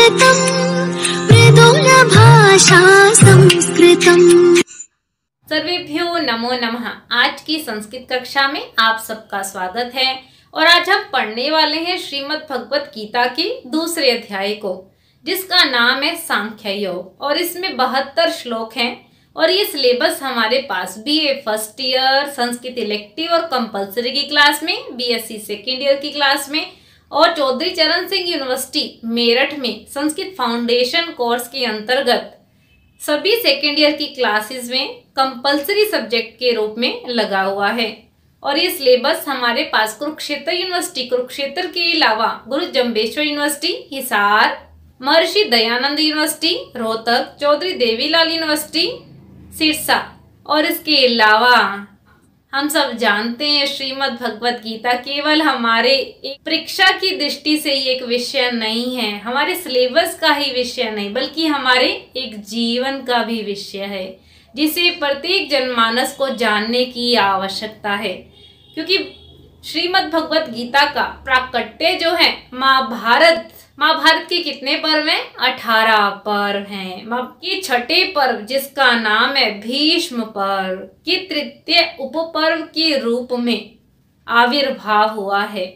संस्कृतम् मृदुलभाषा संस्कृतम्। सर्वेभ्यो नमो नमः। आज की संस्कृत कक्षा में आप सबका स्वागत है और आज हम पढ़ने वाले हैं श्रीमद् भगवत गीता के दूसरे अध्याय को, जिसका नाम है सांख्य योग और इसमें 72 श्लोक हैं। और ये सिलेबस हमारे पास BA first year Sanskrit elective और कंपलसरी की क्लास में, बीएससी सेकेंड ईयर की क्लास में और चौधरी चरण सिंह यूनिवर्सिटी मेरठ में संस्कृत फाउंडेशन कोर्स के अंतर्गत सभी सेकेंड ईयर की क्लासेस में कंपलसरी सब्जेक्ट के रूप में लगा हुआ है। और ये सिलेबस हमारे पास कुरुक्षेत्र यूनिवर्सिटी कुरुक्षेत्र के अलावा गुरु Jambheshwar university Hisar, Maharshi Dayanand university Rohtak, Chaudhary Devilal university Sirsa और इसके अलावा हम सब जानते हैं श्रीमद् भगवत गीता केवल हमारे एक परीक्षा की दृष्टि से ही एक विषय नहीं है, हमारे सिलेबस का ही विषय नहीं बल्कि हमारे एक जीवन का भी विषय है, जिसे प्रत्येक जनमानस को जानने की आवश्यकता है। क्योंकि श्रीमद् भगवत गीता का प्राकट्य जो है महाभारत के कितने पर्व हैं? 18 पर्व हैं। के छठे पर्व जिसका नाम है भीष्म पर्व के तृतीय उपपर्व के रूप में आविर्भाव हुआ है।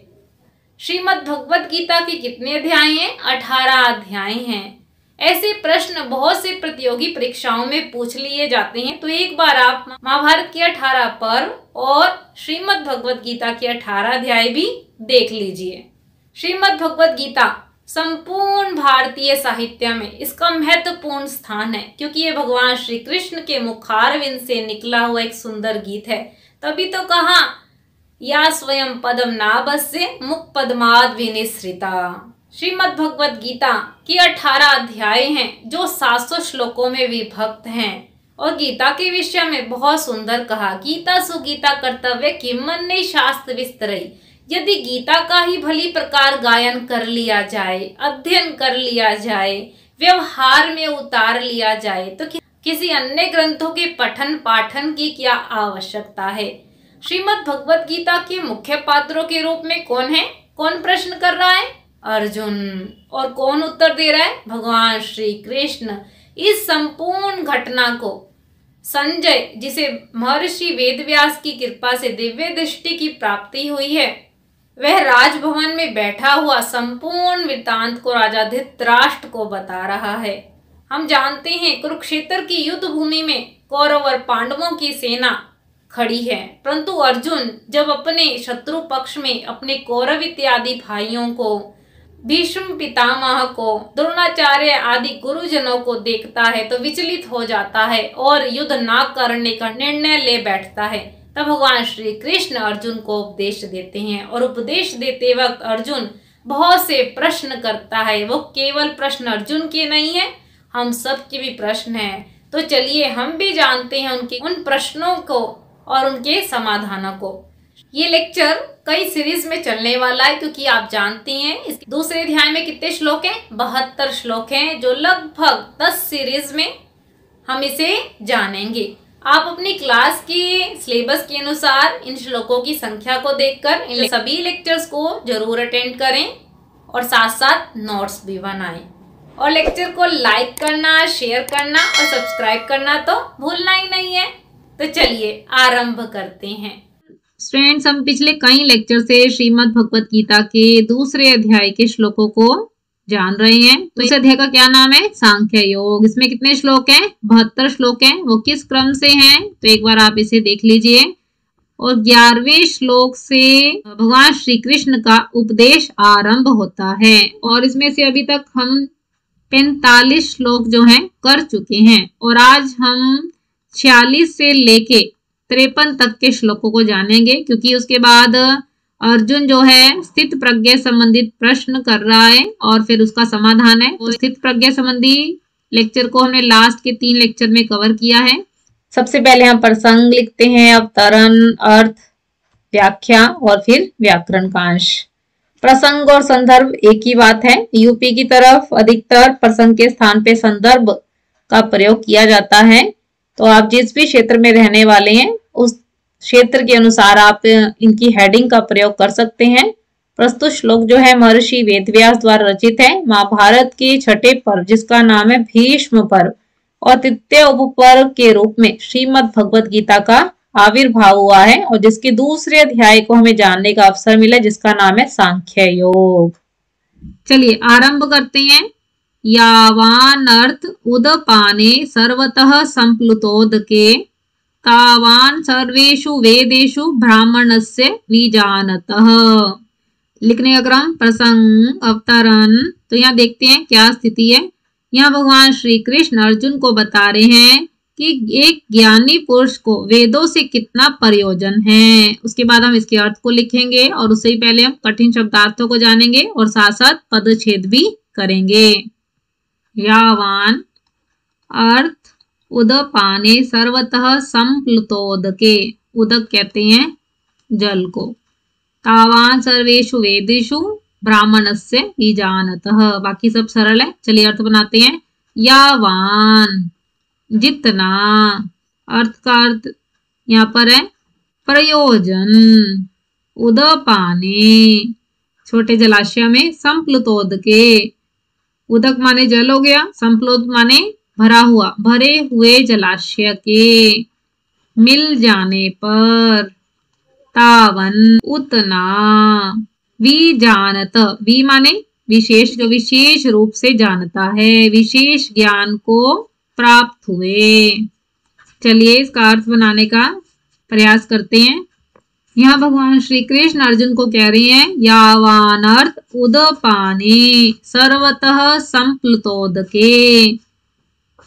श्रीमद् भगवत गीता के कितने अध्याय हैं? 18 अध्याय हैं। ऐसे प्रश्न बहुत से प्रतियोगी परीक्षाओं में पूछ लिए जाते हैं, तो एक बार आप महाभारत के 18 पर्व और श्रीमद् भगवत गीता के 18 अध्याय भी देख लीजिए। श्रीमद् भगवत गीता संपूर्ण भारतीय साहित्य में इसका महत्वपूर्ण स्थान है, क्योंकि ये भगवान श्री कृष्ण के मुखारविंद से निकला हुआ एक सुंदर गीत है। तभी तो कहा या स्वयं पदम नाभस्य मुख पद्माद विनिसृता। श्रीमद् भगवत गीता के 18 अध्याय हैं जो 700 श्लोकों में विभक्त हैं। और गीता के विषय में बहुत सुंदर कहा, गीता सुगीता कर्तव्य किमन्य शास्त्र विस्तरई। यदि गीता का ही भली प्रकार गायन कर लिया जाए, अध्ययन कर लिया जाए, व्यवहार में उतार लिया जाए, तो किसी अन्य ग्रंथों के पठन पाठन की क्या आवश्यकता है। श्रीमद् भगवत गीता के मुख्य पात्रों के रूप में कौन है? कौन प्रश्न कर रहा है? अर्जुन। और कौन उत्तर दे रहा है? भगवान श्री कृष्ण। इस संपूर्ण घटना को संजय, जिसे महर्षि वेदव्यास की कृपा से दिव्य दृष्टि की प्राप्ति हुई है, वह राजभवन में बैठा हुआ संपूर्ण वृत्तांत को राजा धृतराष्ट्र को बता रहा है। हम जानते हैं कुरुक्षेत्र की युद्ध भूमि में कौरव और पांडवों की सेना खड़ी है, परंतु अर्जुन जब अपने शत्रु पक्ष में अपने कौरव इत्यादि भाइयों को, भीष्म पितामह को, द्रोणाचार्य आदि गुरुजनों को देखता है तो विचलित हो जाता है और युद्ध न करने का निर्णय ले बैठता है। तब भगवान श्री कृष्ण अर्जुन को उपदेश देते हैं और उपदेश देते वक्त अर्जुन बहुत से प्रश्न करता है। वो केवल प्रश्न अर्जुन के नहीं है, हम सब के भी प्रश्न हैं। तो चलिए हम भी जानते हैं उनके उन प्रश्नों को और उनके समाधानों को। ये लेक्चर कई सीरीज में चलने वाला है, क्योंकि आप जानते हैं इस दूसरे अध्याय में कितने श्लोक हैं? 72 श्लोक हैं, जो लगभग 10 सीरीज में हम इसे जानेंगे। आप अपनी क्लास के सिलेबस के अनुसार इन श्लोकों की संख्या को देखकर इन सभी लेक्चर्स को जरूर अटेंड करें और साथ साथ नोट्स भी बनाएं। और लेक्चर को लाइक करना, शेयर करना और सब्सक्राइब करना तो भूलना ही नहीं है। तो चलिए आरंभ करते हैं। स्टूडेंट्स, हम पिछले कई लेक्चर से श्रीमद् भगवत गीता के दूसरे अध्याय के श्लोकों को जान रहे हैं। तो इस अध्याय का क्या नाम है? सांख्य योग। इसमें कितने श्लोक हैं? 72 श्लोक हैं। वो किस क्रम से हैं? तो एक बार आप इसे देख लीजिए। और 11वें श्लोक से भगवान श्री कृष्ण का उपदेश आरंभ होता है और इसमें से अभी तक हम 45 श्लोक जो हैं कर चुके हैं और आज हम 46 से लेके 53 तक के श्लोकों को जानेंगे, क्योंकि उसके बाद अर्जुन जो है स्थित प्रज्ञा संबंधित प्रश्न कर रहा है और फिर उसका समाधान है। तो स्थित प्रज्ञा संबंधी लेक्चर को हमने लास्ट के 3 लेक्चर में कवर किया है। सबसे पहले हम प्रसंग लिखते हैं, अवतरण, अर्थ, व्याख्या और फिर व्याकरण का अंश। प्रसंग और संदर्भ एक ही बात है। यूपी की तरफ अधिकतर प्रसंग के स्थान पे संदर्भ का प्रयोग किया जाता है। तो आप जिस भी क्षेत्र में रहने वाले हैं उस क्षेत्र के अनुसार आप इनकी हेडिंग का प्रयोग कर सकते हैं। प्रस्तुत श्लोक जो है महर्षि वेदव्यास द्वारा रचित है। महाभारत के छठे पर्व जिसका नाम है भीष्म पर्व और तृतीय उपपर्व के रूप में श्रीमद् भगवत गीता का आविर्भाव हुआ है और जिसके दूसरे अध्याय को हमें जानने का अवसर मिला जिसका नाम है सांख्य योग। चलिए आरंभ करते हैं। यावान अर्थ उदपाने सर्वतः संप्लुतोदके तावान सर्वेषु वेदेषु ब्राह्मणस्य विजानतः। लिखने का क्रम, प्रसंग, अवतरण। तो यहाँ देखते हैं क्या स्थिति है। यहाँ भगवान श्री कृष्ण अर्जुन को बता रहे हैं कि एक ज्ञानी पुरुष को वेदों से कितना प्रयोजन है। उसके बाद हम इसके अर्थ को लिखेंगे और उससे ही पहले हम कठिन शब्दार्थों को जानेंगे और साथ साथ पदच्छेद भी करेंगे। यावान अर्थ उदपाने सर्वतः संप्लुतोदके, उदक कहते हैं जल को। तावान सर्वेषु वेदेषु ब्राह्मणस्य विजानतः, बाकी सब सरल है। चलिए अर्थ बनाते हैं। यावान जितना, अर्थ का अर्थ यहाँ पर है प्रयोजन। उदपाने छोटे जलाशय में, संप्लुतोदके उदक माने जल हो गया, संप्लुत माने भरा हुआ, भरे हुए जलाशय के मिल जाने पर, तावन उतना, विजानत, वी माने विशेष, जो विशेष रूप से जानता है, विशेष ज्ञान को प्राप्त हुए। चलिए इसका अर्थ बनाने का प्रयास करते हैं। यहाँ भगवान श्री कृष्ण अर्जुन को कह रहे हैं यावान अर्थ उदपाने सर्वतः संप्लुतोदके।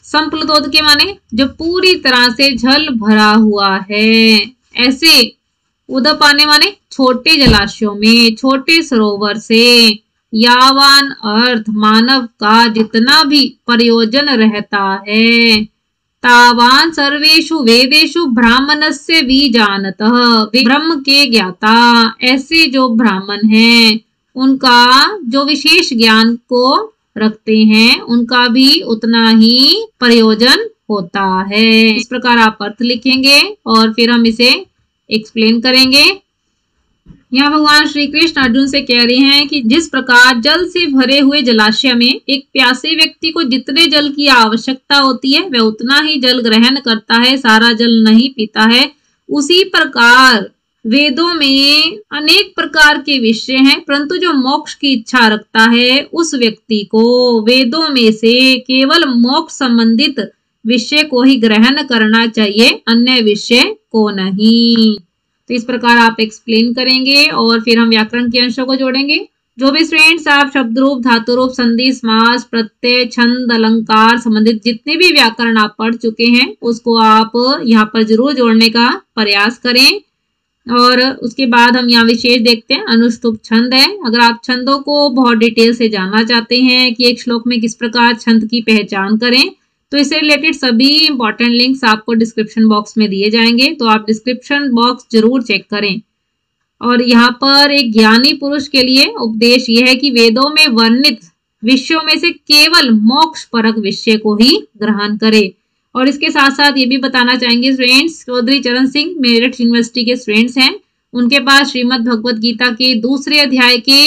संप्लुतोदके माने जो पूरी तरह से जल भरा हुआ है, ऐसे उदपाने माने छोटे जलाशयों में, छोटे सरोवर से। यावान अर्थ मानव का जितना भी प्रयोजन रहता है, तावान सर्वेषु वेदेषु ब्राह्मणस्य विजानतः, ब्रह्म के ज्ञाता, ऐसे जो ब्राह्मण हैं उनका जो विशेष ज्ञान को रखते हैं उनका भी उतना ही प्रयोजन होता है। इस प्रकार आप अर्थ लिखेंगे और फिर हम इसे एक्सप्लेन करेंगे। यहाँ भगवान श्री कृष्ण अर्जुन से कह रहे हैं कि जिस प्रकार जल से भरे हुए जलाशय में एक प्यासे व्यक्ति को जितने जल की आवश्यकता होती है वह उतना ही जल ग्रहण करता है, सारा जल नहीं पीता है, उसी प्रकार वेदों में अनेक प्रकार के विषय हैं, परंतु जो मोक्ष की इच्छा रखता है उस व्यक्ति को वेदों में से केवल मोक्ष संबंधित विषय को ही ग्रहण करना चाहिए, अन्य विषय को नहीं। तो इस प्रकार आप एक्सप्लेन करेंगे और फिर हम व्याकरण के अंशों को जोड़ेंगे। जो भी स्टूडेंट्स आप शब्द रूप, धातु रूप, संधि, समास, प्रत्यय, छंद, अलंकार संबंधित जितने भी व्याकरण आप पढ़ चुके हैं उसको आप यहाँ पर जरूर जोड़ने का प्रयास करें। और उसके बाद हम यहाँ विशेष देखते हैं, अनुष्टुप छंद है। अगर आप छंदों को बहुत डिटेल से जानना चाहते हैं कि एक श्लोक में किस प्रकार छंद की पहचान करें तो इससे रिलेटेड सभी इंपॉर्टेंट लिंक्स आपको डिस्क्रिप्शन बॉक्स में दिए जाएंगे, तो आप डिस्क्रिप्शन बॉक्स जरूर चेक करें। और यहाँ पर एक ज्ञानी पुरुष के लिए उपदेश यह है कि वेदों में वर्णित विषयों में से केवल मोक्ष परक विषय को ही ग्रहण करे। और इसके साथ साथ ये भी बताना चाहेंगे स्टूडेंट्स, चौधरी चरण सिंह मेरठ यूनिवर्सिटी के स्टूडेंट्स हैं, उनके पास श्रीमद् भगवत गीता के दूसरे अध्याय के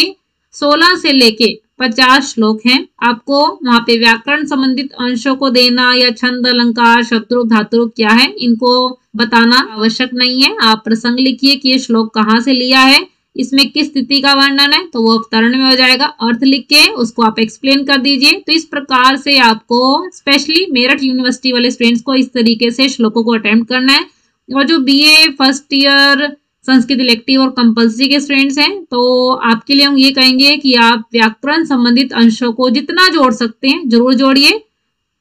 16 से लेके 50 श्लोक हैं। आपको वहां पे व्याकरण संबंधित अंशों को देना या छंद, अलंकार, शब्दरूप, धातुरूप क्या है इनको बताना आवश्यक नहीं है। आप प्रसंग लिखिए कि ये श्लोक कहाँ से लिया है, इसमें किस स्थिति का वर्णन है, तो वो अवतरण में हो जाएगा। अर्थ लिख के उसको आप एक्सप्लेन कर दीजिए। तो इस प्रकार से आपको स्पेशली मेरठ यूनिवर्सिटी वाले स्टूडेंट्स को इस तरीके से श्लोकों को अटेम्प्ट करना है। और जो BA first year Sanskrit elective और कंपल्सरी के स्टूडेंट्स हैं तो आपके लिए हम ये कहेंगे कि आप व्याकरण संबंधित अंशों को जितना जोड़ सकते हैं जरूर जोड़िए।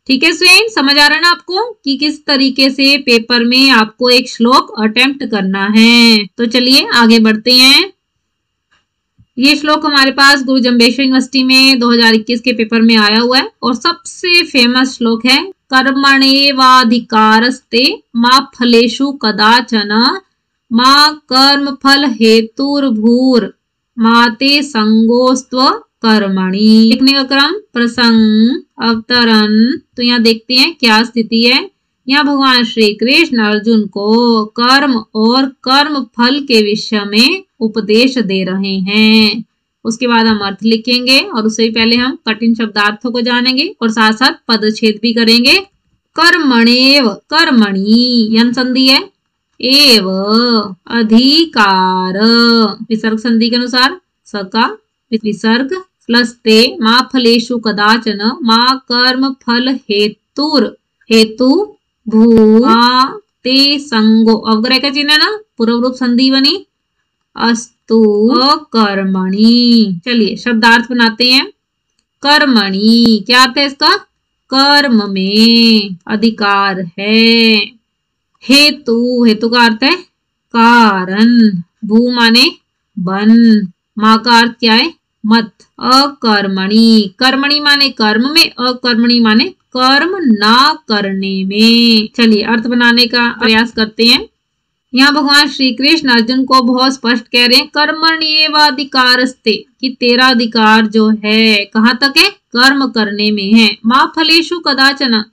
ठीक है स्टूडेंट, समझ आ रहा है ना आपको कि किस तरीके से पेपर में आपको एक श्लोक अटेम्प्ट करना है। तो चलिए आगे बढ़ते हैं। ये श्लोक हमारे पास गुरु जम्बेश्वर यूनिवर्सिटी में 2021 के पेपर में आया हुआ है और सबसे फेमस श्लोक है कर्मणेवाधिकारस्ते मा फलेषु कदाचन माँ कर्म फल हेतुर्भूर माते संगोस्त्व कर्मणि। लिखने का क्रम, प्रसंग, अवतरण। तो यहाँ देखते हैं क्या स्थिति है। यहाँ भगवान श्री कृष्ण अर्जुन को कर्म और कर्म फल के विषय में उपदेश दे रहे हैं। उसके बाद हम अर्थ लिखेंगे और उससे पहले हम कठिन शब्दार्थों को जानेंगे और साथ साथ पदच्छेद भी करेंगे। कर्मणेव, कर्मणि यन संधि है, एव अधिकार विसर्ग संधि के अनुसार स का विसर्ग प्लस ते मा फलेषु कदाचन मा कर्म फल हेतुर हेतु भूमा ते संगो अवग्रह का चिन्ह है ना, पूर्व रूप संधि बनी अस्तु कर्मणि। चलिए शब्दार्थ बनाते हैं। कर्मणि क्या अर्थ है इसका? कर्म में अधिकार है। हेतु, हेतु का अर्थ है कारण। भू माने बन, माँ का अर्थ क्या है? मत। अकर्मणि, कर्मणि माने कर्म में, अकर्मणि माने कर्म ना करने में। चलिए अर्थ बनाने का प्रयास करते हैं। यहाँ भगवान श्री कृष्ण अर्जुन को बहुत स्पष्ट कह रहे हैं कर्मण्येवाधिकारस्ते, कि तेरा अधिकार जो है कहाँ तक है? कर्म करने में है। मा फलेषु कदाचन,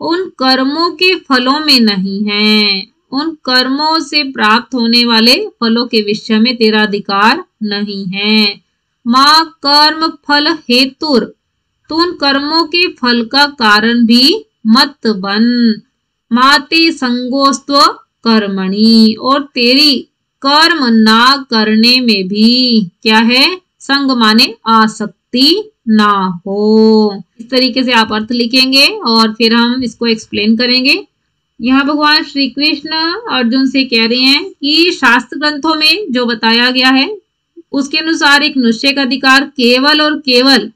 उन कर्मों के फलों में नहीं है, उन कर्मों से प्राप्त होने वाले फलों के विषय में तेरा अधिकार नहीं है। माँ कर्म फल हेतुर, तो उन कर्मों के फल का कारण भी मत बन। माते संगोस्त्व कर्मणि, और तेरी कर्म ना करने में भी क्या है? संग माने आसक्ति ना हो। इस तरीके से आप अर्थ लिखेंगे और फिर हम इसको एक्सप्लेन करेंगे। यहाँ भगवान श्री कृष्ण अर्जुन से कह रहे हैं कि शास्त्र ग्रंथों में जो बताया गया है उसके अनुसार एक मनुष्य का अधिकार केवल और केवल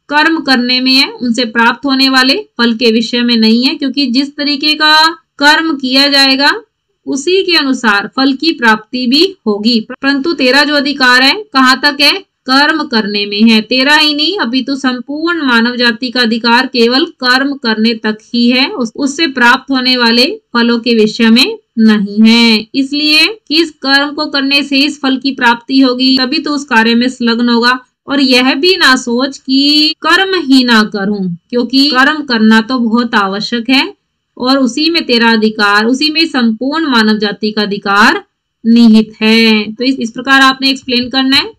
कर्म करने में है, उनसे प्राप्त होने वाले फल के विषय में नहीं है, क्योंकि जिस तरीके का कर्म किया जाएगा उसी के अनुसार फल की प्राप्ति भी होगी। परंतु तेरा जो अधिकार है कहाँ तक है? कर्म करने में है। तेरा ही नहीं अपितु संपूर्ण मानव जाति का अधिकार केवल कर्म करने तक ही है, उससे प्राप्त होने वाले फलों के विषय में नहीं है। इसलिए कि इस कर्म को करने से इस फल की प्राप्ति होगी, तभी तो उस कार्य में संलग्न होगा। और यह भी ना सोच कि कर्म ही ना करूं, क्योंकि कर्म करना तो बहुत आवश्यक है और उसी में तेरा अधिकार, उसी में संपूर्ण मानव जाति का अधिकार निहित है। तो इस प्रकार आपने एक्सप्लेन करना है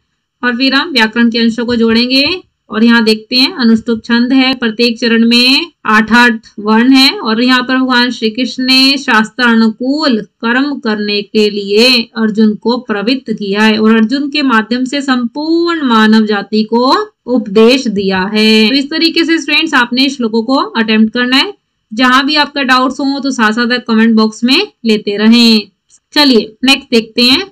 और फिर हम व्याकरण के अंशों को जोड़ेंगे। और यहाँ देखते हैं अनुष्टुप छंद है, प्रत्येक चरण में 8-8 वर्ण है और यहाँ पर भगवान श्री कृष्ण ने शास्त्र अनुकूल कर्म करने के लिए अर्जुन को प्रवृत्त किया है और अर्जुन के माध्यम से संपूर्ण मानव जाति को उपदेश दिया है। तो इस तरीके से स्टूडेंट्स आपने श्लोकों को अटेम्प्ट करना है। जहां भी आपका डाउट्स हो तो साथ साथ कमेंट बॉक्स में लेते रहें। चलिए नेक्स्ट देखते हैं।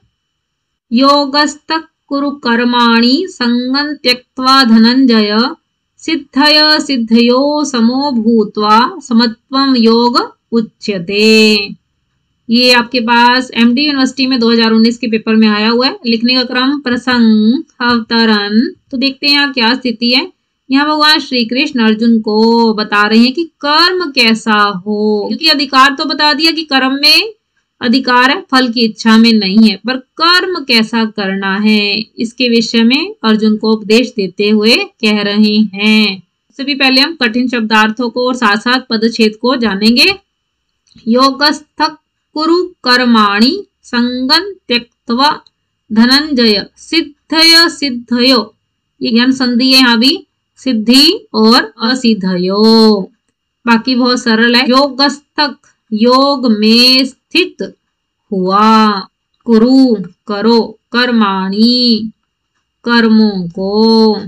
योगस्तक कुरु कर्माणि संगं त्यक्त्वा धनंजय सिद्धय सिद्धयो समो भूत्वा समत्वं योग उच्यते। ये आपके पास एमडी यूनिवर्सिटी में 2019 के पेपर में आया हुआ है। लिखने का क्रम प्रसंग अवतरण। तो देखते हैं यहाँ क्या स्थिति है। यहाँ भगवान श्री कृष्ण अर्जुन को बता रहे हैं कि कर्म कैसा हो, क्योंकि अधिकार तो बता दिया कि कर्म में अधिकार है, फल की इच्छा में नहीं है, पर कर्म कैसा करना है इसके विषय में अर्जुन को उपदेश देते हुए कह रहे हैं। सबसे पहले हम कठिन शब्दार्थों को और साथ साथ पदच्छेद को जानेंगे। योगस्थक कुरु कर्माणि संगं त्यक्त्वा धनंजय सिद्धय सिद्धयो, ये यन संधि है यहाँ भी, सिद्धि और असिद्धयो। बाकी बहुत सरल है। योगस्थक, योग में स्थित हुआ, कुरु करो, कर्माणि कर्मों को,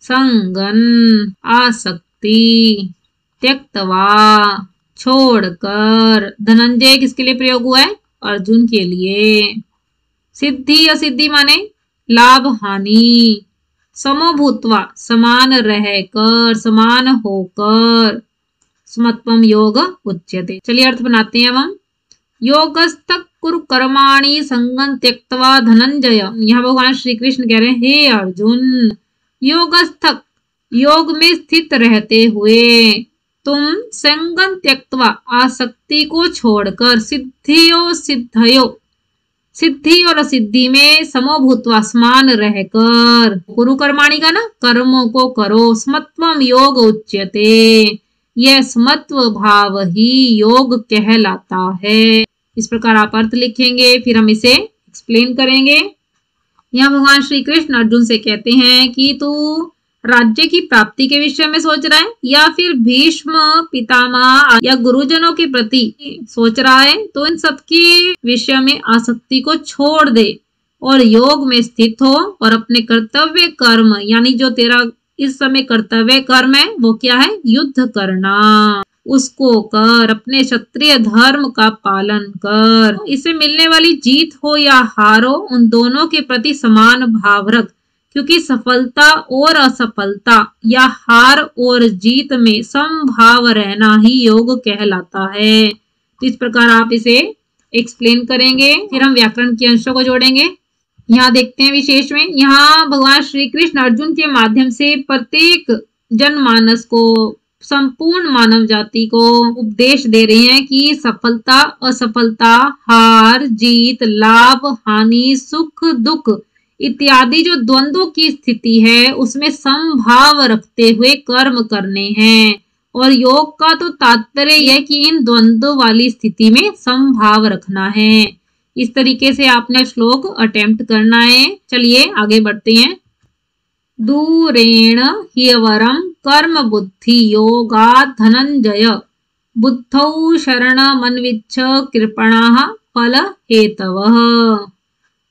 संगन आसक्ति, त्यक्त्वा छोड़कर। धनंजय किसके लिए प्रयोग हुआ है? अर्जुन के लिए। सिद्धि असिद्धि माने लाभ हानि। समभूत्वा समान रहकर, समान होकर। समत्वम योग उच्यते। चलिए अर्थ बनाते हैं हम। योगस्तक कुरु कर्माणि संगं त्यक्त्वा धनंजय। यहाँ भगवान श्री कृष्ण कह रहे हैं, हे अर्जुन, योगस्थक योग में स्थित रहते हुए तुम संगं त्यक्त्वा आसक्ति को छोड़कर, सिद्धियो सिद्धयो सिद्धि और असिद्धि में समभूत्वा समान रहकर, कुरु कर्माणि का ना कर्मों को करो। समत्वम योग उच्यते, यह समत्व भाव ही योग कहलाता है। इस प्रकार आप अर्थ लिखेंगे, फिर हम इसे एक्सप्लेन करेंगे। यहाँ भगवान श्री कृष्ण अर्जुन से कहते हैं कि तू राज्य की प्राप्ति के विषय में सोच रहा है या फिर भीष्म पितामह या गुरुजनों के प्रति सोच रहा है, तो इन सब के विषय में आसक्ति को छोड़ दे और योग में स्थित हो और अपने कर्तव्य कर्म यानी जो तेरा इस समय कर्तव्य कर्म है वो क्या है, युद्ध करना, उसको कर, अपने क्षत्रिय धर्म का पालन कर। इससे मिलने वाली जीत हो या हार हो, उन दोनों के प्रति समान भाव रख, क्योंकि सफलता और असफलता या हार और जीत में समभाव रहना ही योग कहलाता है। तो इस प्रकार आप इसे एक्सप्लेन करेंगे, फिर हम व्याकरण के अंशों को जोड़ेंगे। यहाँ देखते हैं विशेष में, यहाँ भगवान श्री कृष्ण अर्जुन के माध्यम से प्रत्येक जनमानस को, संपूर्ण मानव जाति को उपदेश दे रहे हैं कि सफलता असफलता, हार जीत, लाभ हानि, सुख दुख इत्यादि जो द्वंद्वों की स्थिति है उसमें समभाव रखते हुए कर्म करने हैं। और योग का तो तात्पर्य यह कि इन द्वंद्व वाली स्थिति में समभाव रखना है। इस तरीके से आपने श्लोक अटेम्प्ट करना है। चलिए आगे बढ़ते हैं। दूरेण ह्यवरम कर्म बुद्धि योगात् धनंजय बुद्धौ शरणमन्विच्छ कृपणाः फल हेतवः।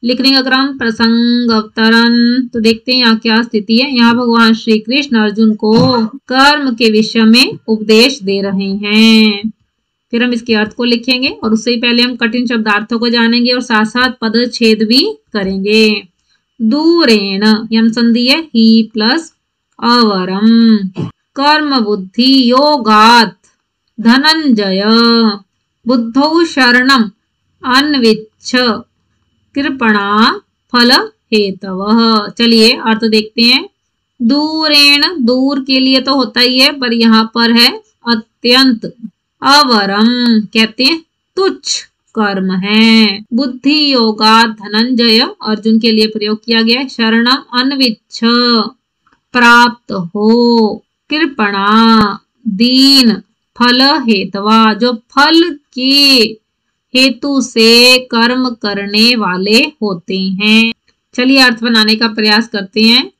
लिखने का क्रम प्रसंग अवतरण। तो देखते हैं यहाँ क्या स्थिति है। यहाँ भगवान श्री कृष्ण अर्जुन को कर्म के विषय में उपदेश दे रहे हैं। फिर हम इसके अर्थ को लिखेंगे और उससे पहले हम कठिन शब्दार्थों को जानेंगे और साथ साथ पदच्छेद भी करेंगे। दूरेण यम संधि है, ही प्लस अवरम, कर्म बुद्धि योगात् धनंजय बुद्धौ शरणम अन्विच्छ कृपणा फल हेतवः। चलिए अर्थ देखते हैं। दूरेण दूर के लिए तो होता ही है, पर यहाँ पर है अत्यंत। अवरम कहते हैं तुच्छ कर्म है। बुद्धि योगात् धनंजय अर्जुन के लिए प्रयोग किया गया है। शरणम अन्विच्छ प्राप्त हो, कृपणा दीन, फल हेतवा जो फल के हेतु से कर्म करने वाले होते हैं। चलिए अर्थ बनाने का प्रयास करते हैं।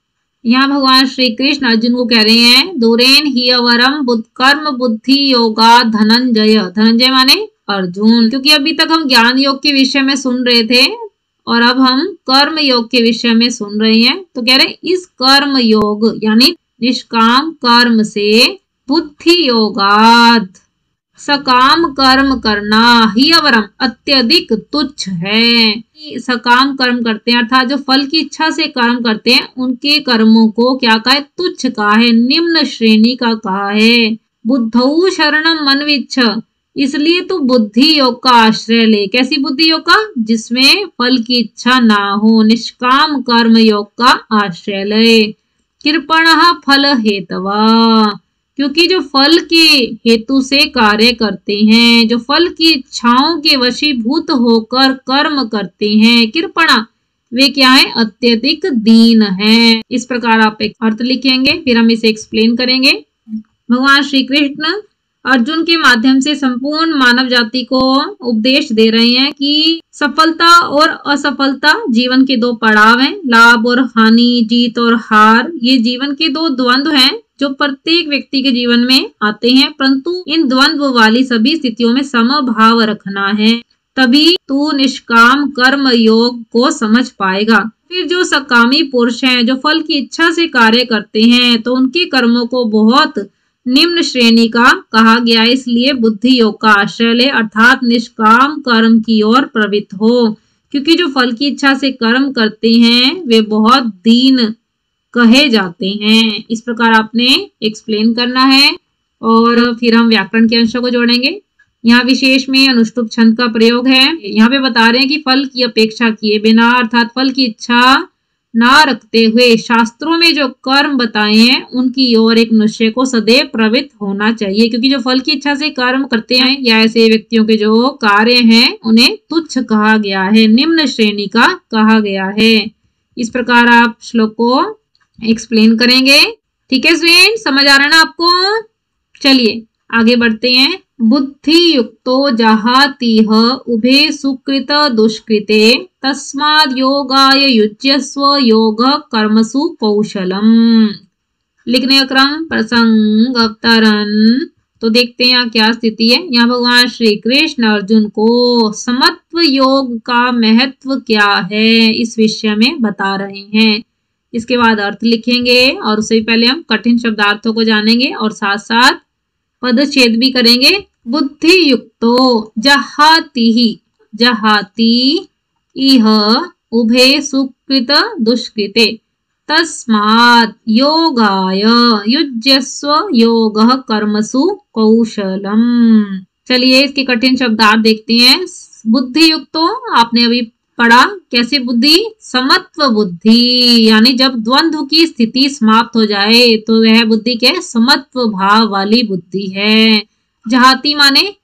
यहाँ भगवान श्री कृष्ण अर्जुन को कह रहे हैं दूरेन ही अवरम कर्म बुद्धि योगा धनंजय। धनंजय माने अर्जुन, क्योंकि अभी तक हम ज्ञान योग के विषय में सुन रहे थे और अब हम कर्म योग के विषय में सुन रहे हैं। तो कह रहे इस कर्म योग यानी निष्काम कर्म से बुद्धि योगात् सकाम कर्म करना ही अवरम अत्यधिक तुच्छ है। सकाम कर्म करते हैं अर्थात जो फल की इच्छा से कर्म करते हैं उनके कर्मों को क्या कहा है, तुच्छ कहा है, निम्न श्रेणी का कहा है। बुद्धौ शरणम मनविच्छ, इसलिए तो बुद्धि योग का आश्रय ले। कैसी बुद्धि योग का, जिसमें फल की इच्छा ना हो, निष्काम कर्म योग का आश्रय ले। कृपणः फल हेतवा, क्योंकि जो फल के हेतु से कार्य करते हैं, जो फल की इच्छाओं के वशीभूत होकर कर्म करते हैं, कृपणा वे क्या है, अत्यधिक दीन है। इस प्रकार आप एक अर्थ लिखेंगे, फिर हम इसे एक्सप्लेन करेंगे। भगवान श्री कृष्ण अर्जुन के माध्यम से संपूर्ण मानव जाति को उपदेश दे रहे हैं कि सफलता और असफलता जीवन के दो पड़ाव हैं। लाभ और हानि, जीत और हार, ये जीवन के दो द्वंद्व हैं जो प्रत्येक व्यक्ति के जीवन में आते हैं, परंतु इन द्वंद्व वाली सभी स्थितियों में समभाव रखना है, तभी तू निष्काम कर्म योग को समझ पाएगा। फिर जो सकामी पुरुष हैं, जो फल की इच्छा से कार्य करते हैं, तो उनके कर्मों को बहुत निम्न श्रेणी का कहा गया, इसलिए बुद्धि योग का आश्रय ले अर्थात निष्काम कर्म की ओर प्रवृत्त हो, क्योंकि जो फल की इच्छा से कर्म करते हैं वे बहुत दीन कहे जाते हैं। इस प्रकार आपने एक्सप्लेन करना है और फिर हम व्याकरण के अंशों को जोड़ेंगे। यहाँ विशेष में अनुष्टुप छंद का प्रयोग है। यहाँ पे बता रहे हैं कि फल की अपेक्षा किए बिना अर्थात फल की इच्छा ना रखते हुए शास्त्रों में जो कर्म बताए हैं उनकी ओर एक मनुष्य को सदैव प्रवृत्त होना चाहिए, क्योंकि जो फल की इच्छा से कर्म करते हैं या ऐसे व्यक्तियों के जो कार्य हैं उन्हें तुच्छ कहा गया है, निम्न श्रेणी का कहा गया है। इस प्रकार आप श्लोक को एक्सप्लेन करेंगे। ठीक है स्टूडेंट, समझ आ रहा है ना आपको? चलिए आगे बढ़ते हैं। बुद्धि युक्तो जहातिह उभे सुकृत दुष्कृते तस्माद् योगाय युज्यस्व योग कर्मसु कौशलम। लिखने का क्रम, प्रसंग, अवतरण। तो देखते हैं यहाँ क्या स्थिति है। यहाँ भगवान श्री कृष्ण अर्जुन को समत्व योग का महत्व क्या है इस विषय में बता रहे हैं। इसके बाद अर्थ लिखेंगे और उससे पहले हम कठिन शब्दार्थों को जानेंगे और साथ साथ पदच्छेद भी करेंगे। बुद्धि युक्तो जहाति इह उभे सुकृत दुष्कृते तस्मात् योगाय युज्यस्व योगः कर्मसु कौशलम। चलिए इसके कठिन शब्दार्थ देखते हैं। बुद्धि युक्तो आपने अभी पढ़ा, कैसे बुद्धि? समत्व बुद्धि, यानी जब द्वंद्व की स्थिति समाप्त हो जाए तो वह बुद्धि के समत्व भाव वाली बुद्धि है। जहाती माने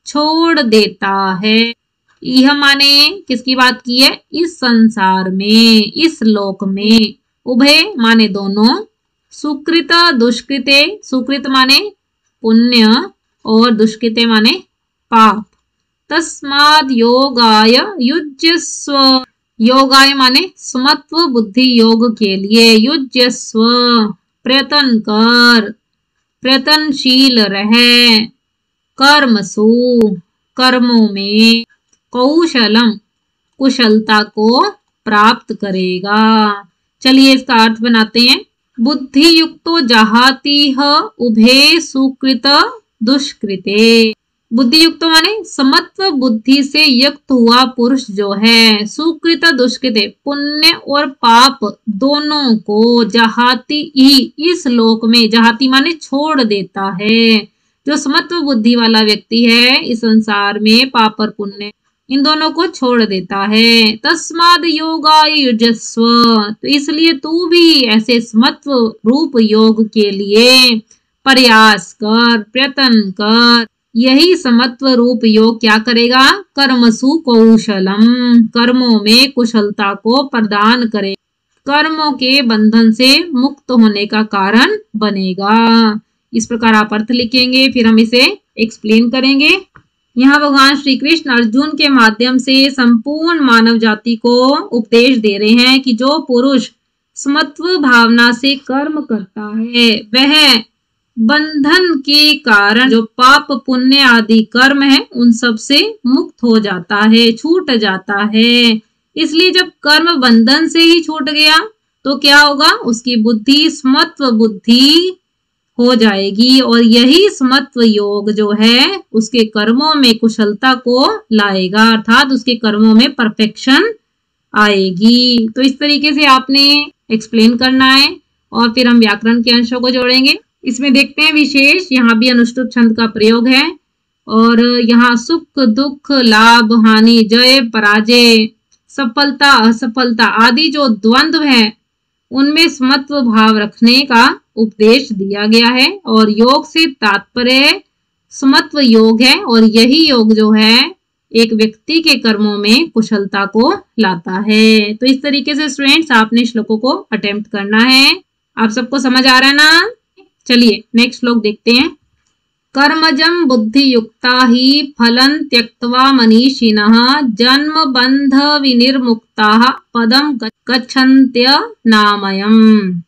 छोड़ देता है। यह माने किसकी बात की है? इस संसार में, इस लोक में। उभय माने दोनों। सुकृत दुष्कृते, सुकृत माने पुण्य और दुष्कृते माने पाप। तस्माद् योगाय युज्यस्व, योगाय माने समत्व बुद्धि योग के लिए। युज्यस्व प्रयत्न कर, प्रयत्नशील रहे। कर्मसु कर्मों में। कौशलम कुशलता को प्राप्त करेगा। चलिए इसका अर्थ बनाते हैं। बुद्धि युक्तो जहातिह उभे सुकृत दुष्कृते। बुद्धि युक्त माने समत्व बुद्धि से युक्त हुआ पुरुष जो है। सुकृत दुष्कृते पुण्य और पाप दोनों को जहाती ही, इस लोक में। जहाती माने छोड़ देता है। जो समत्व बुद्धि वाला व्यक्ति है इस संसार में पाप और पुण्य इन दोनों को छोड़ देता है। तस्माद् योगाय युज्यस्व, तो इसलिए तू भी ऐसे समत्व रूप योग के लिए प्रयास कर, प्रयत्न कर। यही समत्व रूप योग क्या करेगा? कर्मसु कौशलम, कर्मों में कुशलता को प्रदान करे, कर्मों के बंधन से मुक्त होने का कारण बनेगा। इस प्रकार आप अर्थ लिखेंगे, फिर हम इसे एक्सप्लेन करेंगे। यहाँ भगवान श्री कृष्ण अर्जुन के माध्यम से संपूर्ण मानव जाति को उपदेश दे रहे हैं कि जो पुरुष समत्व भावना से कर्म करता है वह बंधन के कारण जो पाप पुण्य आदि कर्म है उन सब से मुक्त हो जाता है, छूट जाता है। इसलिए जब कर्म बंधन से ही छूट गया तो क्या होगा? उसकी बुद्धि समत्व बुद्धि हो जाएगी और यही समत्व योग जो है उसके कर्मों में कुशलता को लाएगा, अर्थात उसके कर्मों में परफेक्शन आएगी। तो इस तरीके से आपने एक्सप्लेन करना है और फिर हम व्याकरण के अंशों को जोड़ेंगे। इसमें देखते हैं विशेष, यहाँ भी अनुष्टुप छंद का प्रयोग है और यहाँ सुख दुख लाभ हानि जय पराजय सफलता असफलता आदि जो द्वंद्व है उनमें समत्व भाव रखने का उपदेश दिया गया है और योग से तात्पर्य समत्व योग है और यही योग जो है एक व्यक्ति के कर्मों में कुशलता को लाता है। तो इस तरीके से स्टूडेंट्स आपने श्लोकों को अटेम्प्ट करना है। आप सबको समझ आ रहा है ना? चलिए नेक्स्ट श्लोक देखते हैं। कर्मजं बुद्धि युक्ता ही फलं त्यक्त्वा मनीषिणः जन्म बंध विनिर्मुक्ताः पदं गच्छन्त्य नामयम्।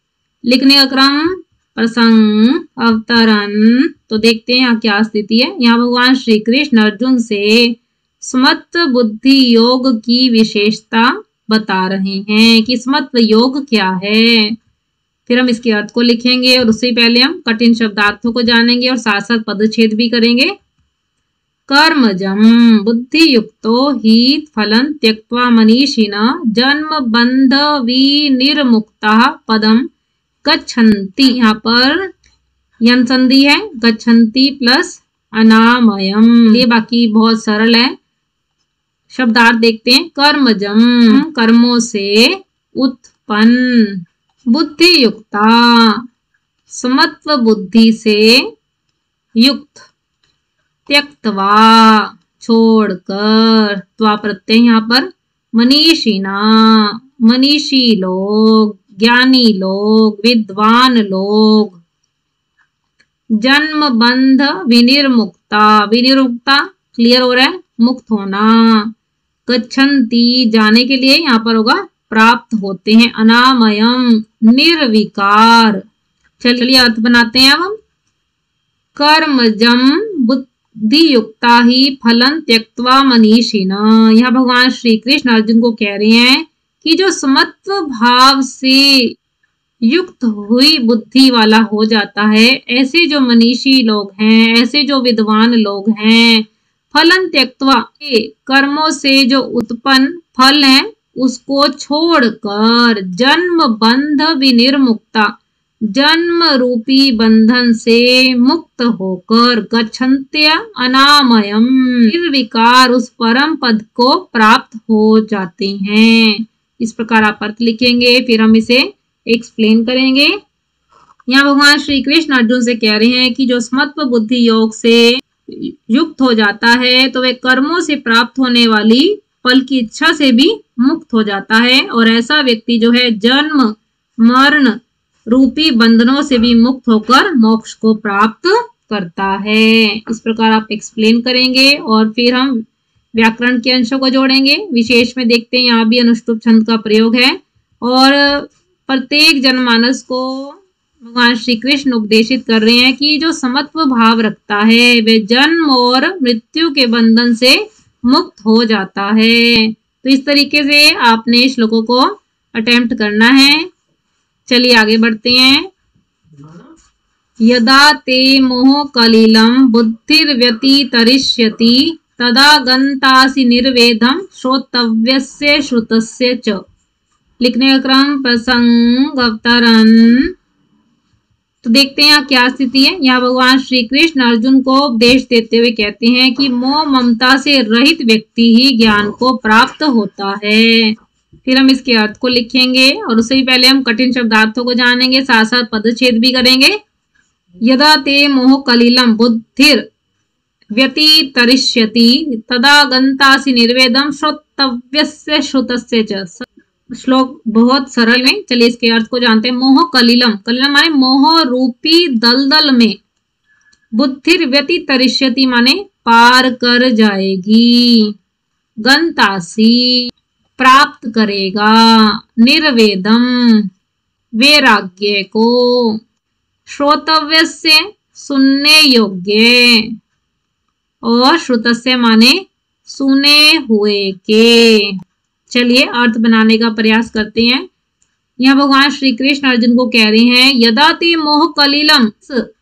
लिखने का क्रम, प्रसंग, अवतरण। तो देखते हैं यहाँ क्या स्थिति है। यहाँ भगवान श्री कृष्ण अर्जुन से समत्व बुद्धि योग की विशेषता बता रहे हैं कि समत्व योग क्या है। फिर हम इसके अर्थ को लिखेंगे और उससे पहले हम कठिन शब्दार्थों को जानेंगे और साथ साथ पदच्छेद भी करेंगे। कर्मजं बुद्धि युक्तो ही फलं त्यक्त्वा मनीषिणः जन्म बंध विनिर्मुक्ताः पदं गच्छन्ति। यहाँ पर यन संधि है, गच्छन्ति प्लस अनामयम। ये बाकी बहुत सरल है। शब्दार्थ देखते हैं। कर्मजं कर्मों से उत्पन्न, बुद्धि युक्ता समत्व बुद्धि से युक्त, त्यक्त्वा छोड़कर, त्वा प्रत्यय यहाँ पर, मनीषिणा मनीषी लोग, ज्ञानी लोग, विद्वान लोग, जन्म बंध विनिर्मुक्ता, विनिर्मुक्ता क्लियर हो रहा है, मुक्त होना। गच्छन्ति जाने के लिए यहाँ पर होगा प्राप्त होते हैं। अनामयम निर्विकार। चलिए अर्थ बनाते हैं अब हम। कर्मजम बुद्धि युक्ता ही फलन त्यक्त्वा मनीषिणा। यहाँ भगवान श्री कृष्ण अर्जुन को कह रहे हैं कि जो समत्व भाव से युक्त हुई बुद्धि वाला हो जाता है, ऐसे जो मनीषी लोग हैं, ऐसे जो विद्वान लोग हैं, फलन त्यक्त्वा कर्मों से जो उत्पन्न फल है उसको छोड़कर, जन्म बंध विनिर्मुक्ता जन्म रूपी बंधन से मुक्त होकर, गच्छन्त्य अनामयम निर्विकार उस परम पद को प्राप्त हो जाते हैं। इस प्रकार आप अर्थ लिखेंगे, फिर हम इसे एक्सप्लेन करेंगे। यहाँ भगवान श्री कृष्ण अर्जुन से कह रहे हैं कि जो समत्व बुद्धि योग से युक्त हो जाता है तो वे कर्मों से प्राप्त होने वाली फल की इच्छा से भी मुक्त हो जाता है, और ऐसा व्यक्ति जो है जन्म मरण रूपी बंधनों से भी मुक्त होकर मोक्ष को प्राप्त करता है। इस प्रकार आप एक्सप्लेन करेंगे और फिर हम व्याकरण के अंशों को जोड़ेंगे। विशेष में देखते हैं यहाँ भी अनुष्टुप छंद का प्रयोग है, और प्रत्येक जनमानस को भगवान श्री कृष्ण उपदेशित कर रहे हैं कि जो समत्व भाव रखता है वे जन्म और मृत्यु के बंधन से मुक्त हो जाता है। तो इस तरीके से आपने श्लोकों को अटेम्प्ट करना है। चलिए आगे बढ़ते हैं। यदा ते मोह कलिलम बुद्धिर्व्यतितरिष्यति तदा गन्तासि निर्वेदम श्रोतव्यस्य श्रुतस्य च। लिखने का क्रम प्रसंग अवतरण। तो देखते हैं यहाँ क्या स्थिति है। यहाँ भगवान श्री कृष्ण अर्जुन को उपदेश देते हुए कहते हैं कि मोह ममता से रहित व्यक्ति ही ज्ञान को प्राप्त होता है। फिर हम इसके अर्थ को लिखेंगे और उससे भी पहले हम कठिन शब्दार्थों को जानेंगे, साथ साथ पदच्छेद भी करेंगे। यदा ते मोह कलिलम बुद्धिर व्यतितरिष्यति तदा गन्तासि निर्वेदम श्रोतव्यस्य श्रुतस्य च। श्लोक बहुत सरल है, चलिए इसके अर्थ को जानते हैं। मोह कलिलम, कलिलम माने मोह रूपी दलदल में, बुद्धिर व्यतितरिष्यति माने पार कर जाएगी, गन्तासि प्राप्त करेगा, निर्वेदम वैराग्य को, श्रोतव्यस्य सुनने योग्य, और श्रुतस्य माने सुने हुए के। चलिए अर्थ बनाने का प्रयास करते हैं। यहाँ भगवान श्री कृष्ण अर्जुन को कह रहे हैं यदा ते मोह कलिलम,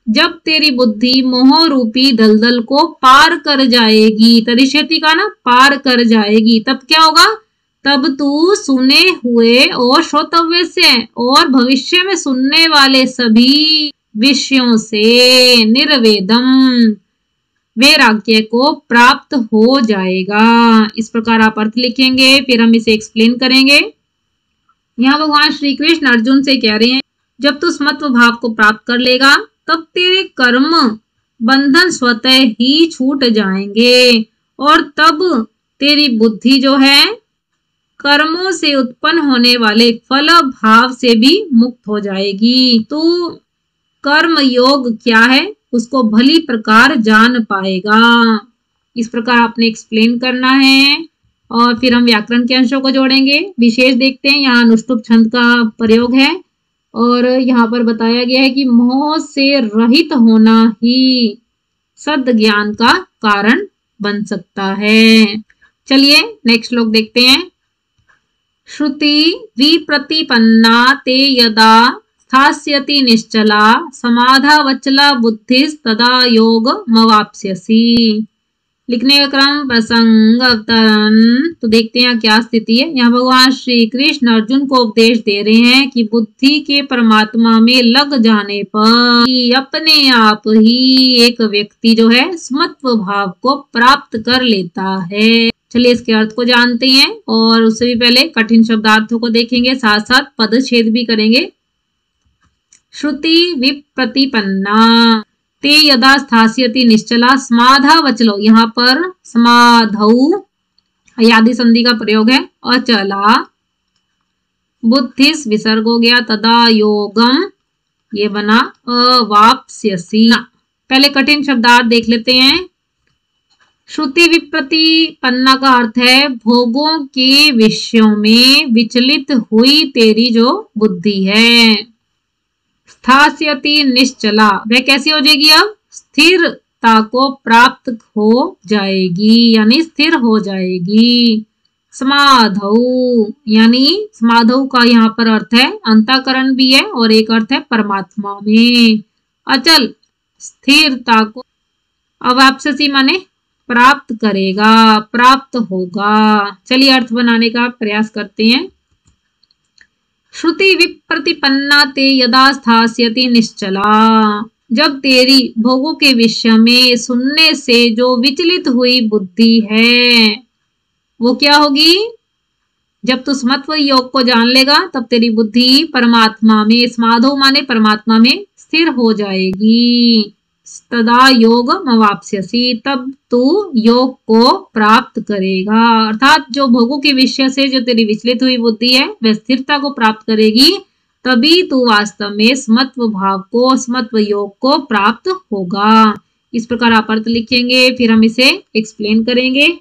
जब तेरी बुद्धि मोह रूपी दलदल को पार कर जाएगी, तरिष्यति का ना पार कर जाएगी, तब क्या होगा? तब तू सुने हुए और श्रोतव्य से और भविष्य में सुनने वाले सभी विषयों से निर्वेदम वैराग्य को प्राप्त हो जाएगा। इस प्रकार आप अर्थ लिखेंगे, फिर हम इसे एक्सप्लेन करेंगे। यहाँ भगवान श्री कृष्ण अर्जुन से कह रहे हैं जब तू समत्व भाव को प्राप्त कर लेगा तब तेरे कर्म बंधन स्वतः ही छूट जाएंगे, और तब तेरी बुद्धि जो है कर्मों से उत्पन्न होने वाले फल भाव से भी मुक्त हो जाएगी। तू कर्म योग क्या है उसको भली प्रकार जान पाएगा। इस प्रकार आपने एक्सप्लेन करना है, और फिर हम व्याकरण के अंशों को जोड़ेंगे। विशेष देखते हैं, यहाँ अनुष्टुप छंद का प्रयोग है, और यहाँ पर बताया गया है कि मोह से रहित होना ही सद ज्ञान का कारण बन सकता है। चलिए नेक्स्ट श्लोक देखते हैं। श्रुति विप्रतिपन्ना ते यदा स्थास्यति निश्चला समाधावचला बुद्धिस्तदा योग मवाप्स्यसि। लिखने का क्रम प्रसंग अवतरण। तो देखते हैं क्या स्थिति है। यहाँ भगवान श्री कृष्ण अर्जुन को उपदेश दे रहे हैं कि बुद्धि के परमात्मा में लग जाने पर अपने आप ही एक व्यक्ति जो है समत्व भाव को प्राप्त कर लेता है। चलिए इसके अर्थ को जानते हैं, और उससे भी पहले कठिन शब्दार्थों को देखेंगे, साथ साथ पदच्छेद भी करेंगे। श्रुति विप्रतिपन्ना ते यदा स्थास्यति निश्चला समाधा वचलो, यहाँ पर समाधौ यादि संधि का प्रयोग है, अचला बुद्धिस विसर्ग हो गया, तदा योगम ये बना अवाप्स्यसि। पहले कठिन शब्दार्थ देख लेते हैं। श्रुति विप्रतिपन्ना का अर्थ है भोगों के विषयों में विचलित हुई तेरी जो बुद्धि है। स्थास्यति निश्चला, वह कैसी हो जाएगी? अब स्थिरता को प्राप्त हो जाएगी, यानी स्थिर हो जाएगी। समाधौ, यानी समाधौ का यहाँ पर अर्थ है अंतःकरण भी है और एक अर्थ है परमात्मा में। अचल स्थिरता को अब आपसे माने प्राप्त करेगा, प्राप्त होगा। चलिए अर्थ बनाने का प्रयास करते हैं। श्रुति विप्रतिपन्ना ते यदा स्थास्यति निश्चला, जब तेरी भोगों के विषय में सुनने से जो विचलित हुई बुद्धि है वो क्या होगी? जब तू स्मत्व योग को जान लेगा तब तेरी बुद्धि परमात्मा में, समाधो माने परमात्मा में स्थिर हो जाएगी। तदा योग मवाप्स्यसि, तब तू योग को प्राप्त करेगा। अर्थात जो भोगों के विषय से जो तेरी विचलित हुई बुद्धि है वह स्थिरता को प्राप्त करेगी, तभी तू वास्तव में स्मत्व भाव को, स्मत्व योग को प्राप्त होगा। इस प्रकार आप अर्थ लिखेंगे, फिर हम इसे एक्सप्लेन करेंगे।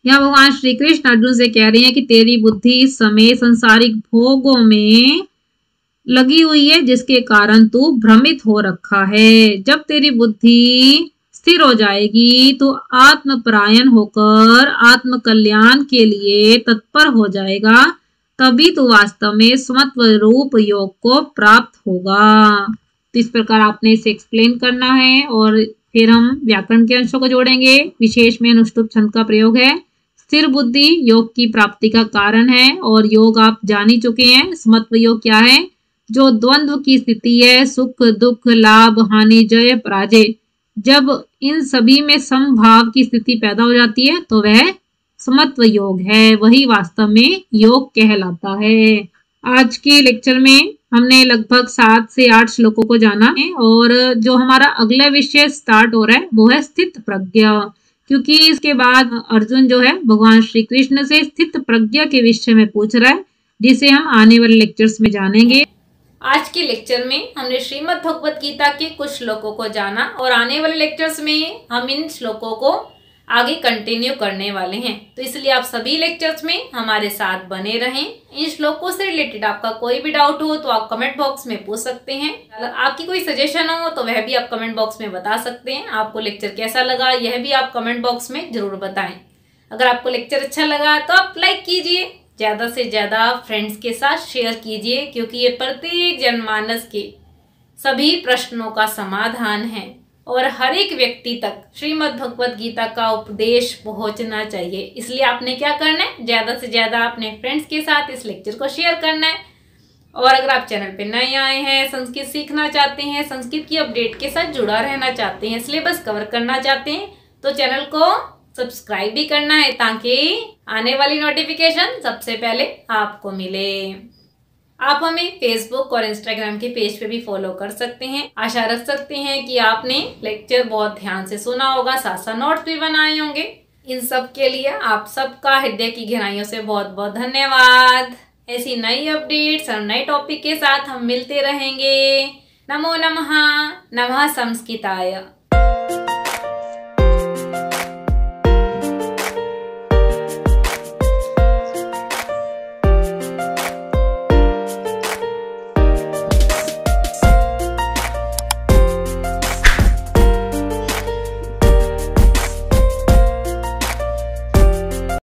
यहाँ भगवान श्री कृष्ण अर्जुन से कह रहे हैं कि तेरी बुद्धि इस समय सांसारिक भोगों में लगी हुई है, जिसके कारण तू भ्रमित हो रखा है। जब तेरी बुद्धि स्थिर हो जाएगी तो आत्मपरायण होकर आत्म कल्याण के लिए तत्पर हो जाएगा, तभी तू वास्तव में स्मत्व रूप योग को प्राप्त होगा। तो इस प्रकार आपने इसे एक्सप्लेन करना है और फिर हम व्याकरण के अंशों को जोड़ेंगे। विशेष में अनुष्टुप छंद का प्रयोग है। स्थिर बुद्धि योग की प्राप्ति का कारण है और योग आप जान ही चुके हैं। स्मत्व योग क्या है? जो द्वंद्व की स्थिति है, सुख दुख लाभ हानि जय पराजय, जब इन सभी में समभाव की स्थिति पैदा हो जाती है तो वह समत्व योग है, वही वास्तव में योग कहलाता है। आज के लेक्चर में हमने लगभग 7 से 8 श्लोकों को जाना है और जो हमारा अगला विषय स्टार्ट हो रहा है वो है स्थित प्रज्ञा, क्योंकि इसके बाद अर्जुन जो है भगवान श्री कृष्ण से स्थित प्रज्ञा के विषय में पूछ रहा है, जिसे हम आने वाले लेक्चर्स में जानेंगे। आज के लेक्चर में हमने श्रीमद् भगवत गीता के कुछ श्लोकों को जाना और आने वाले लेक्चर्स में हम इन श्लोकों को आगे कंटिन्यू करने वाले हैं। तो इसलिए आप सभी लेक्चर्स में हमारे साथ बने रहें। इन श्लोकों से रिलेटेड आपका कोई भी डाउट हो तो आप कमेंट बॉक्स में पूछ सकते हैं। अगर आपकी कोई सजेशन हो तो वह भी आप कमेंट बॉक्स में बता सकते हैं। आपको लेक्चर कैसा लगा यह भी आप कमेंट बॉक्स में जरूर बताएं। अगर आपको लेक्चर अच्छा लगा तो आप लाइक कीजिए, ज्यादा से ज्यादा फ्रेंड्स के साथ शेयर कीजिए, क्योंकि ये प्रत्येक जनमानस के सभी प्रश्नों का समाधान है और हर एक व्यक्ति तक श्रीमद् भगवत गीता का उपदेश पहुंचना चाहिए। इसलिए आपने क्या करना है, ज्यादा से ज्यादा अपने फ्रेंड्स के साथ इस लेक्चर को शेयर करना है। और अगर आप चैनल पे नए आए हैं, संस्कृत सीखना चाहते हैं, संस्कृत की अपडेट के साथ जुड़ा रहना चाहते हैं, सिलेबस कवर करना चाहते हैं, तो चैनल को सब्सक्राइब भी करना है ताकि आने वाली नोटिफिकेशन सबसे पहले आपको मिले। आप हमें फेसबुक और इंस्टाग्राम के पेज पे भी फॉलो कर सकते हैं। आशा रख सकते हैं कि आपने लेक्चर बहुत ध्यान से सुना होगा, साथ साथ नोट्स भी बनाए होंगे। इन सब के लिए आप सबका हृदय की गहराइयों से बहुत बहुत धन्यवाद। ऐसी नई अपडेट्स और नए टॉपिक के साथ हम मिलते रहेंगे। नमो नमः। नमः संस्कृताय।